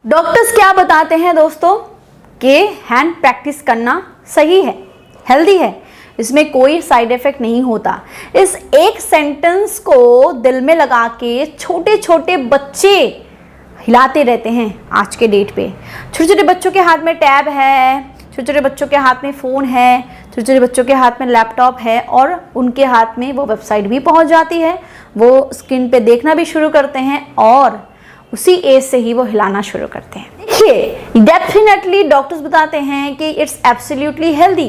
Doctors क्या बताते हैं दोस्तों कि हैंड प्रैक्टिस करना सही है, हेल्दी है, इसमें कोई साइड इफेक्ट नहीं होता। इस एक सेंटेंस को दिल में लगा के छोटे छोटे बच्चे हिलाते रहते हैं आज के डेट पे। छोटे छोटे बच्चों के हाथ में टैब है, छोटे छोटे बच्चों के हाथ में फ़ोन है, छोटे छोटे बच्चों के हाथ में लैपटॉप है और उनके हाथ में वो वेबसाइट भी पहुंच जाती है, वो स्क्रीन पे देखना भी शुरू करते हैं और उसी एज से ही वो हिलाना शुरू करते हैं। देखिए, डेफिनेटली डॉक्टर्स बताते हैं कि इट्स एब्सोल्युटली हेल्दी,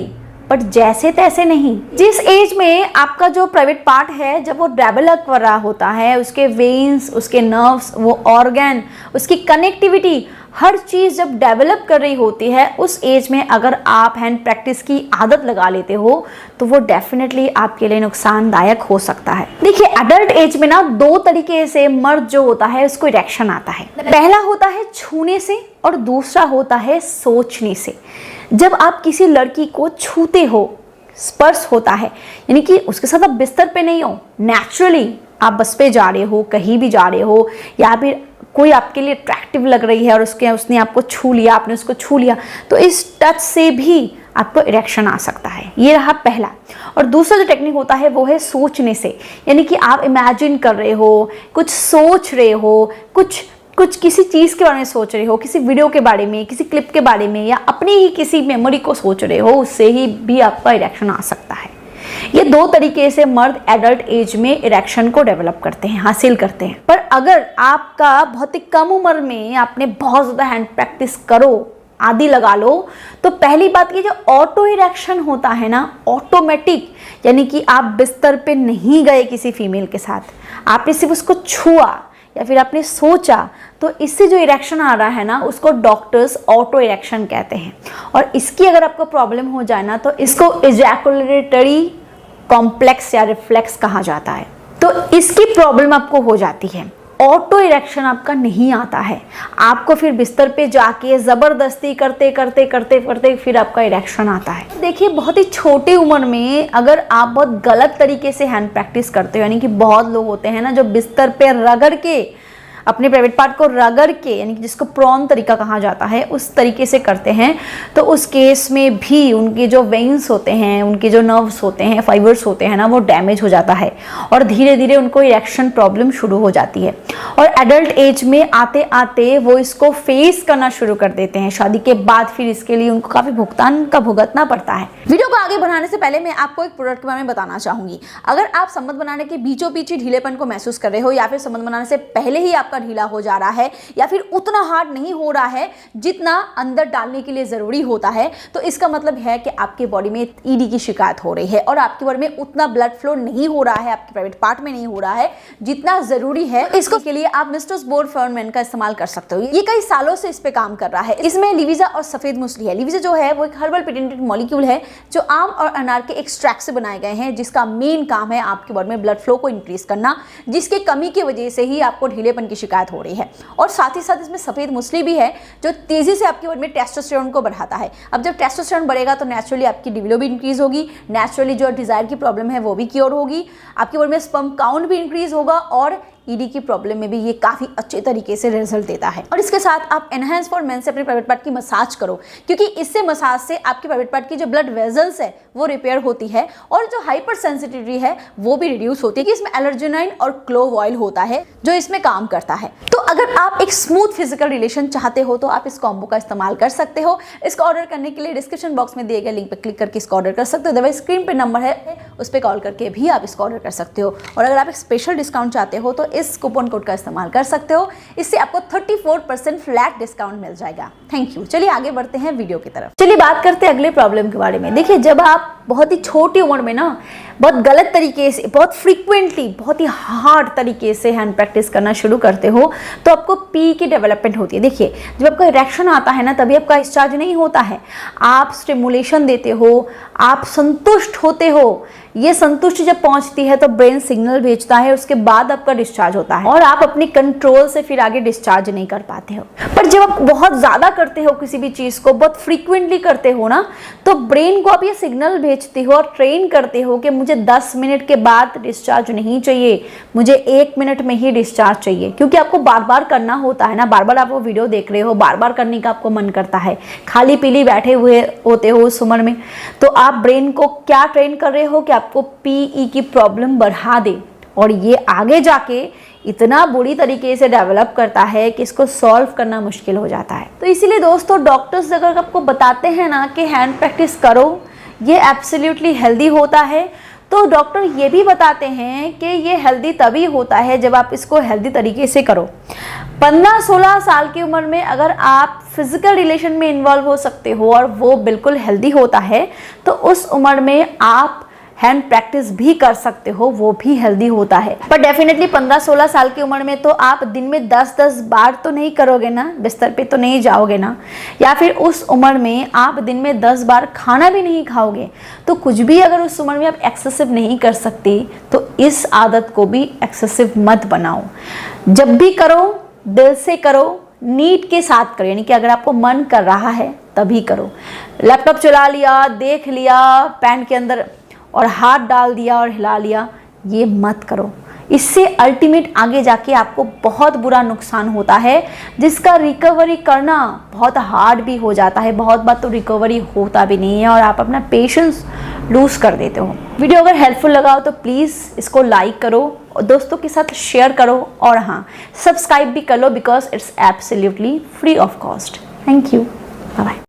बट जैसे तैसे नहीं। जिस एज में आपका जो प्राइवेट पार्ट है जब वो डेवलप कर रहा होता है, उसके वेन्स, उसके नर्व्स, वो ऑर्गन, उसकी कनेक्टिविटी, हर चीज़ जब डेवलप कर रही होती है, उस एज में अगर आप हैंड प्रैक्टिस की आदत लगा लेते हो तो वो डेफिनेटली आपके लिए नुकसानदायक हो सकता है। देखिए, एडल्ट एज में ना दो तरीके से मर्द जो होता है उसको इरेक्शन आता है। पहला होता है छूने से और दूसरा होता है सोचने से। जब आप किसी लड़की को छूते हो, स्पर्श होता है, यानी कि उसके साथ आप बिस्तर पे नहीं हो, नेचुरली आप बस पे जा रहे हो, कहीं भी जा रहे हो, या फिर कोई आपके लिए अट्रैक्टिव लग रही है और उसने आपको छू लिया, आपने उसको छू लिया, तो इस टच से भी आपको इरेक्शन आ सकता है। ये रहा पहला। और दूसरा जो टेक्निक होता है वो है सोचने से, यानी कि आप इमेजिन कर रहे हो, कुछ सोच रहे हो, कुछ किसी चीज़ के बारे में सोच रहे हो, किसी वीडियो के बारे में, किसी क्लिप के बारे में, या अपनी ही किसी मेमोरी को सोच रहे हो, उससे ही भी आपका इरेक्शन आ सकता है। ये दो तरीके से मर्द एडल्ट एज में इरेक्शन को डेवलप करते हैं, हासिल करते हैं। पर अगर आपका बहुत ही कम उम्र में आपने बहुत ज़्यादा हैंड प्रैक्टिस करो, आदि लगा लो, तो पहली बात ये जो ऑटो इरेक्शन होता है ना, ऑटोमेटिक, यानी कि आप बिस्तर पे नहीं गए किसी फीमेल के साथ, आपने सिर्फ उसको छुआ या फिर आपने सोचा, तो इससे जो इरेक्शन आ रहा है ना उसको डॉक्टर्स ऑटो इरेक्शन कहते हैं। और इसकी अगर आपको प्रॉब्लम हो जाए ना तो इसको इजैकुलेटरी कॉम्प्लेक्स या रिफ्लेक्स कहा जाता है। तो इसकी प्रॉब्लम आपको हो जाती है, ऑटो इरेक्शन आपका नहीं आता है, आपको फिर बिस्तर पे जाके ज़बरदस्ती करते करते करते करते फिर आपका इरेक्शन आता है। देखिए, बहुत ही छोटी उम्र में अगर आप बहुत गलत तरीके से हैंड प्रैक्टिस करते हो, यानी कि बहुत लोग होते हैं ना जो बिस्तर पे रगड़ के अपने प्राइवेट पार्ट को रगड़ के, यानी कि जिसको प्रॉन तरीका कहा जाता है, उस तरीके से करते हैं, तो उस केस में भी उनके जो वेन्स होते हैं, उनके जो नर्व्स होते हैं, फाइबर्स होते हैं ना, वो डैमेज हो जाता है और धीरे धीरे उनको इरेक्शन प्रॉब्लम शुरू हो जाती है। और एडल्ट एज में आते आते वो इसको फेस करना शुरू कर देते हैं। शादी के बाद फिर इसके लिए उनको काफ़ी भुगतान का भुगतना पड़ता है। वीडियो को आगे बढ़ाने से पहले मैं आपको एक प्रोडक्ट के बारे में बताना चाहूँगी। अगर आप संबंध बनाने के बीचों बीच ही ढीलेपन को महसूस कर रहे हो, या फिर संबंध बनाने से पहले ही आपका ढीला हो जा रहा है, या फिर उतना हार्ड नहीं हो रहा है जितना अंदर डालने के लिए जरूरी होता है, तो इसका मतलब है कि आपके बॉडी में ईडी की शिकायत हो रही है और आपके बॉडी में उतना ब्लड फ्लो नहीं हो रहा है, आपके प्राइवेट पार्ट में नहीं हो रहा है जितना जरूरी है। तो इसको के लिए आप मिस्टर्स बोर्ड फॉर्मेन का इस्तेमाल कर सकते हो। ये कई सालों से इस पे काम कर रहा है। इसमें लिविजा और सफेद मूसली है। लिविजा जो है वो एक हर्बल पेटेंटेड मॉलिक्यूल है जो आम और अनार के एक्सट्रैक्ट से बनाए गए हैं, जिसका मेन काम है आपके बॉडी में ब्लड फ्लो को इंक्रीज करना, जिसके कमी की वजह से ही आपको ढीलेपन की शिकायत हो रही है। और साथ ही साथ इसमें सफेद मूसली भी है जो तेजी से आपके बॉडी में टेस्टोस्टेरोन को बढ़ाता है। अब जब टेस्टोस्टेरोन बढ़ेगा तो नेचुरली आपकी लिबिडो भी इंक्रीज होगी, नेचुरली जो डिजायर की प्रॉब्लम है वो भी क्योर होगी, आपके बॉडी में स्पर्म काउंट भी इंक्रीज होगा और ईडी की प्रॉब्लम में भी ये काफ़ी अच्छे तरीके से रिजल्ट देता है। और इसके साथ आप एनहांस फॉर मेन से अपने प्राइवेट पार्ट की मसाज करो, क्योंकि इससे मसाज से आपके प्राइवेट पार्ट की जो ब्लड वेजल्स है वो रिपेयर होती है और जो हाइपर सेंसिटिविटी है वो भी रिड्यूस होती है। कि इसमें एलर्जिनाइन और क्लोव ऑयल होता है जो इसमें काम करता है। तो अगर आप एक स्मूथ फिजिकल रिलेशन चाहते हो तो आप इस कॉम्बो का इस्तेमाल कर सकते हो। इसको ऑर्डर करने के लिए डिस्क्रिप्शन बॉक्स में दिए गए लिंक पर क्लिक करके इसको ऑर्डर कर सकते हो। अदरवाइज स्क्रीन पे नंबर है, उस पर कॉल करके भी आप इसको ऑर्डर कर सकते हो। और अगर आप एक स्पेशल डिस्काउंट चाहते हो तो इस कूपन कोड का इस्तेमाल कर सकते हो। इससे आपको 34% फ्लैट डिस्काउंट मिल जाएगा। Thank you. चलिए आगे बढ़ते हैं वीडियो की तरफ। चलिए बात करते हैं अगले प्रॉब्लम के बारे में। देखिए, जब आप बहुत ही छोटी उम्र में ना बहुत गलत तरीके से, बहुत फ्रीक्वेंटली, बहुत ही हार्ड तरीके से हैंड प्रैक्टिस करना शुरू करते हो तो आपको पी की डेवलपमेंट होती है। देखिए, जब आपका इरेक्शन आता है ना तभी आपका डिस्चार्ज नहीं होता है। आप स्टिमुलेशन देते हो, आप संतुष्ट होते हो, ये संतुष्टि जब पहुंचती है तो ब्रेन सिग्नल भेजता है, उसके बाद आपका डिस्चार्ज होता है और आप अपनी कंट्रोल से फिर आगे डिस्चार्ज नहीं कर पाते हो। पर जब आप बहुत ज़्यादा करते हो किसी भी चीज़ को, बहुत फ्रीक्वेंटली करते हो ना, तो ब्रेन को आप ये सिग्नल भेज भेजते हो और ट्रेन करते हो कि मुझे 10 मिनट के बाद डिस्चार्ज नहीं चाहिए, मुझे 1 मिनट में ही डिस्चार्ज चाहिए, क्योंकि आपको बार बार करना होता है ना, बार बार आप वो वीडियो देख रहे हो, बार बार करने का आपको मन करता है, खाली पीली बैठे हुए होते हो उस उम्र में, तो आप ब्रेन को क्या ट्रेन कर रहे हो कि आपको पीई की प्रॉब्लम बढ़ा दे, और ये आगे जाके इतना बुरी तरीके से डेवलप करता है कि इसको सॉल्व करना मुश्किल हो जाता है। तो इसीलिए दोस्तों, डॉक्टर्स अगर आपको बताते हैं ना कि हैंड प्रैक्टिस करो, ये एब्सोल्युटली हेल्दी होता है, तो डॉक्टर ये भी बताते हैं कि ये हेल्दी तभी होता है जब आप इसको हेल्दी तरीके से करो। 15-16 साल की उम्र में अगर आप फिजिकल रिलेशन में इन्वॉल्व हो सकते हो और वो बिल्कुल हेल्दी होता है, तो उस उम्र में आप हैंड प्रैक्टिस भी कर सकते हो, वो भी हेल्दी होता है। पर डेफिनेटली 15-16 साल की उम्र में तो आप दिन में 10-10 बार तो नहीं करोगे ना, बिस्तर पे तो नहीं जाओगे ना, या फिर उस उम्र में आप दिन में 10 बार खाना भी नहीं खाओगे। तो कुछ भी अगर उस उम्र में आप एक्सेसिव नहीं कर सकते, तो इस आदत को भी एक्सेसिव मत बनाओ। जब भी करो दिल से करो, नीड के साथ करो, यानी कि अगर आपको मन कर रहा है तभी करो। लैपटॉप चला लिया, देख लिया, पैंट के अंदर और हाथ डाल दिया और हिला लिया, ये मत करो। इससे अल्टीमेट आगे जाके आपको बहुत बुरा नुकसान होता है, जिसका रिकवरी करना बहुत हार्ड भी हो जाता है। बहुत बार तो रिकवरी होता भी नहीं है और आप अपना पेशेंस लूज कर देते हो। वीडियो अगर हेल्पफुल लगा हो तो प्लीज़ इसको लाइक करो और दोस्तों के साथ शेयर करो, और हाँ, सब्सक्राइब भी कर लो, because it's absolutely free of cost. Thank you, bye bye.